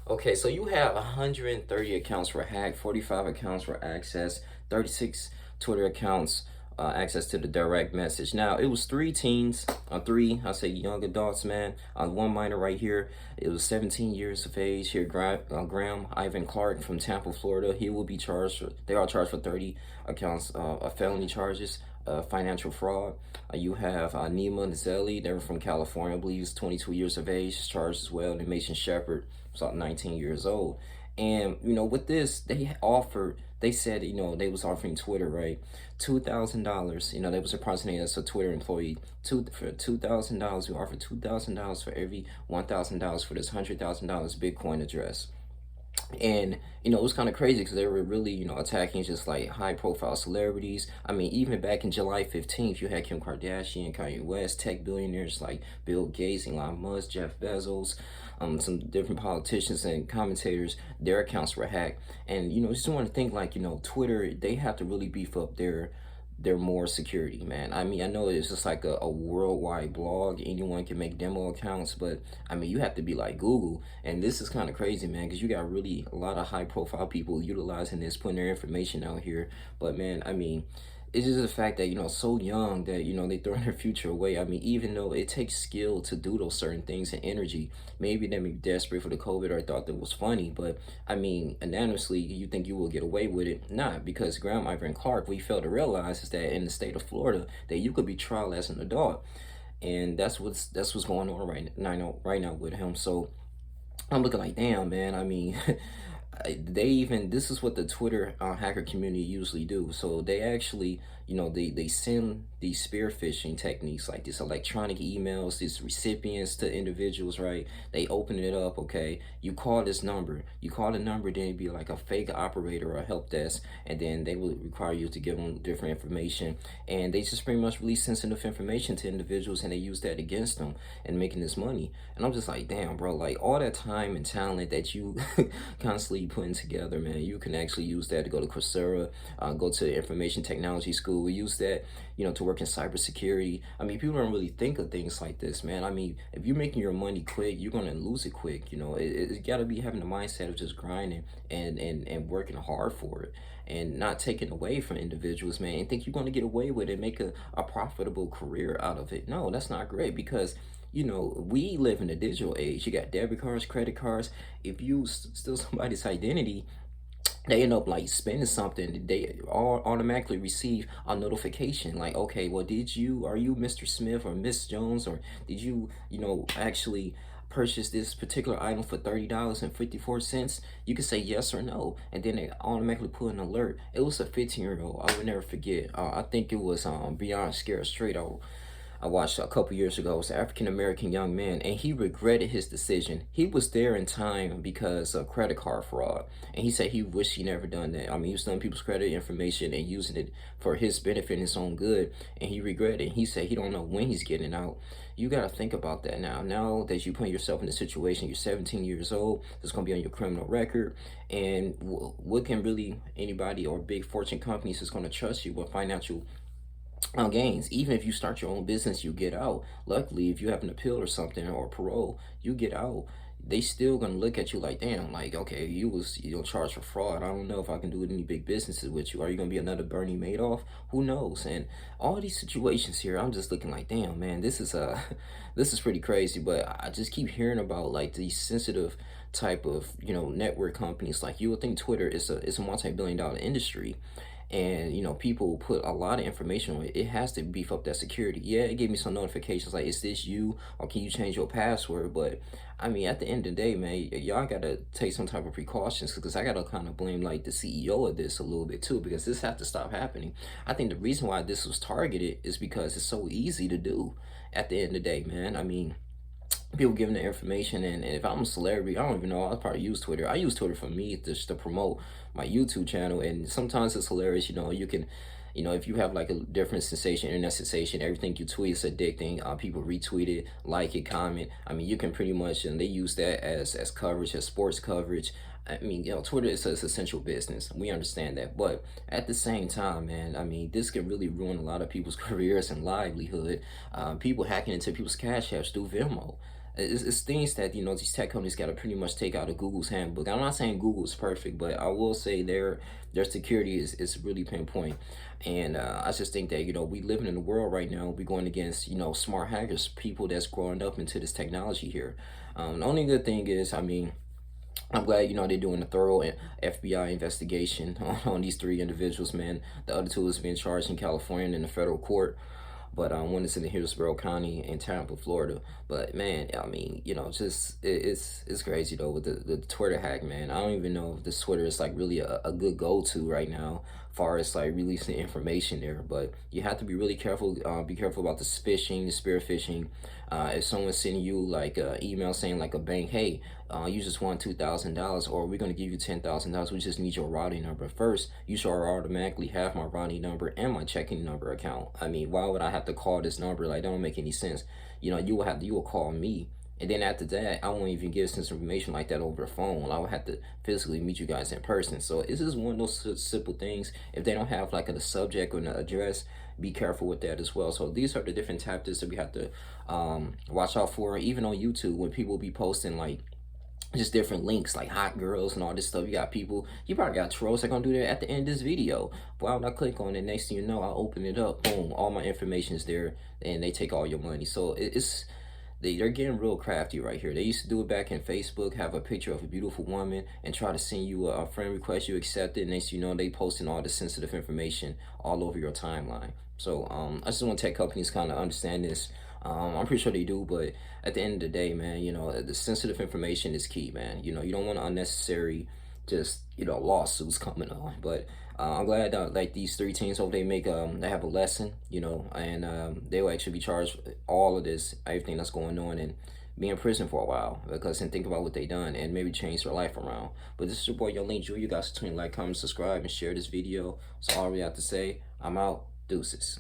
Okay, so you have 130 accounts were hacked, 45 accounts were accessed, 36 Twitter accounts access to the direct message. Now, it was three teens, I say young adults, man. One minor right here, it was 17 years of age here, Graham Ivan Clark from Tampa, Florida. He will be they are charged for 30 accounts of felony charges. Financial fraud. You have Nima Nazelli, they're from California, I believe he's 22 years of age, charged as well. And Mason Shepard, about 19 years old. And with this, they said, they was offering Twitter, right, $2,000. They was impersonating as a Twitter employee. For $2,000, we offered $2,000 for every $1,000 for this $100,000 Bitcoin address. And it was kind of crazy because they were really attacking just like high profile celebrities. I mean, even back in July 15th, you had Kim Kardashian, Kanye West, tech billionaires like Bill Gates, Elon Musk, Jeff Bezos, some different politicians and commentators. Their accounts were hacked. And just want to think like Twitter, they have to really beef up their more security, man. I mean, I know it's just like a worldwide blog. Anyone can make demo accounts, but I mean, you have to be like Google. And this is kind of crazy, man, because you got really a lot of high profile people utilizing this, putting their information out here. But man, I mean, it's just the fact that so young that they throwing their future away. I mean, even though it takes skill to do those certain things and energy, maybe they may be desperate for the COVID or thought that was funny, but I mean, anonymously, you think you will get away with it? Not, because Graham Ivan Clark, we failed to realize is that in the state of Florida that you could be trial as an adult, and that's what's going on right now with him. So I'm looking like, damn, man. I mean, this is what the Twitter hacker community usually do. So they actually, they send these spear phishing techniques like this electronic emails, these recipients to individuals, right? They open it up, okay? You call this number. You call the number, then it'd be like a fake operator or a help desk, and then they will require you to give them different information. And they just pretty much release sensitive information to individuals, and they use that against them and making this money. And I'm just like, damn, bro, like all that time and talent that you constantly putting together, man, you can actually use that to go to Coursera, go to information technology school. We use that, to work in cybersecurity. I mean, people don't really think of things like this, man. I mean, if you're making your money quick, you're gonna lose it quick. It gotta be having the mindset of just grinding and working hard for it, and not taking away from individuals, man, and think you're gonna get away with it, make a profitable career out of it. No, that's not great, because we live in a digital age. You got debit cards, credit cards. If you steal somebody's identity, they end up like spending something. They all automatically receive a notification like, okay, well, are you Mr. Smith or Miss Jones, or did you, actually purchase this particular item for $30.54? You can say yes or no, and then they automatically put an alert. It was a 15-year-old. I will never forget. I think it was Beyond Scared Straight. I watched a couple years ago. It was an African American young man, and he regretted his decision. He was there in time because of credit card fraud, and he said he wished he never done that. I mean, he was stealing people's credit information and using it for his benefit and his own good, and he regretted it. He said he don't know when he's getting out. You got to think about that now. Now that you put yourself in a situation, you're 17 years old, it's going to be on your criminal record, and what can really anybody or big fortune companies is going to trust you with financial gains? Even if you start your own business, you get out. Luckily, if you have an appeal or something or parole, you get out. They still gonna look at you like, damn, like, okay, you was charged for fraud. I don't know if I can do any big businesses with you. Are you gonna be another Bernie Madoff? Who knows? And all these situations here, I'm just looking like, damn, man, this is this is pretty crazy. But I just keep hearing about like these sensitive type of network companies. Like, you would think Twitter is a multi-billion-dollar industry, and people put a lot of information on it. It has to beef up that security. Yeah, it gave me some notifications like, is this you, or can you change your password? But I mean, at the end of the day, man, y'all gotta take some type of precautions, because I gotta kind of blame like the CEO of this a little bit too, because this has to stop happening. I think the reason why this was targeted is because it's so easy to do at the end of the day, man. I mean, people giving the information, and if I'm a celebrity, I don't even know, I'll probably use Twitter. I use Twitter for me, just to promote my YouTube channel, and sometimes it's hilarious. You can, if you have like a different sensation, internet sensation, everything you tweet is addicting. People retweet it, like it, comment. I mean, you can pretty much, and they use that as coverage, as sports coverage. I mean, Twitter is essential business. We understand that. But at the same time, man, I mean, this can really ruin a lot of people's careers and livelihood. People hacking into people's cash apps through Venmo. it's things that, you know, these tech companies got to pretty much take out of Google's handbook. I'm not saying Google's perfect, but I will say their security is really pinpoint. And I just think that, you know, we living in a world right now, we're going against, you know, smart hackers, people that's growing up into this technology here. The only good thing is, I mean, I'm glad, you know, they're doing a thorough FBI investigation on these three individuals, man. The other two is being charged in California and in the federal court. But one is in the Hillsborough County in Tampa, Florida. But man, I mean, you know, just it's crazy though with the Twitter hack, man. I don't even know if this Twitter is like really a good go-to right now, far as like releasing information there. But you have to be really careful. Be careful about the phishing, the spear phishing. If someone's sending you like an email saying like a bank, hey, you just want $2,000, or we're gonna give you $10,000. We just need your routing number first. You should automatically have my routing number and my checking number account. I mean, why would I have to call this number? Like, that don't make any sense. You know, you will call me, and then after that, I won't even give sense information like that over the phone. I would have to physically meet you guys in person. So it's just one of those simple things. If they don't have like a subject or an address, be careful with that as well. So these are the different tactics that we have to watch out for. Even on YouTube, when people be posting like just different links like hot girls and all this stuff, you got people, you probably got trolls that gonna do that at the end of this video. Why would I click on it? Next thing you know, I open it up, boom, all my information is there, and they take all your money. So they're getting real crafty right here. They used to do it back in Facebook, have a picture of a beautiful woman and try to send you a friend request, you accept it, and next you know, they posting all the sensitive information all over your timeline. So I just want tech companies kind of understand this. I'm pretty sure they do, but at the end of the day, man, you know, the sensitive information is key, man. You know, you don't want unnecessary just, you know, lawsuits coming on. But I'm glad that like these three teams, hope they make they have a lesson, you know, and they will actually be charged with all of this, everything that's going on, and be in prison for a while, because and think about what they done and maybe change their life around. But this is your boy Young Link Jr. You guys between like, comment, subscribe, and share this video. So all we have to say, I'm out. Deuces.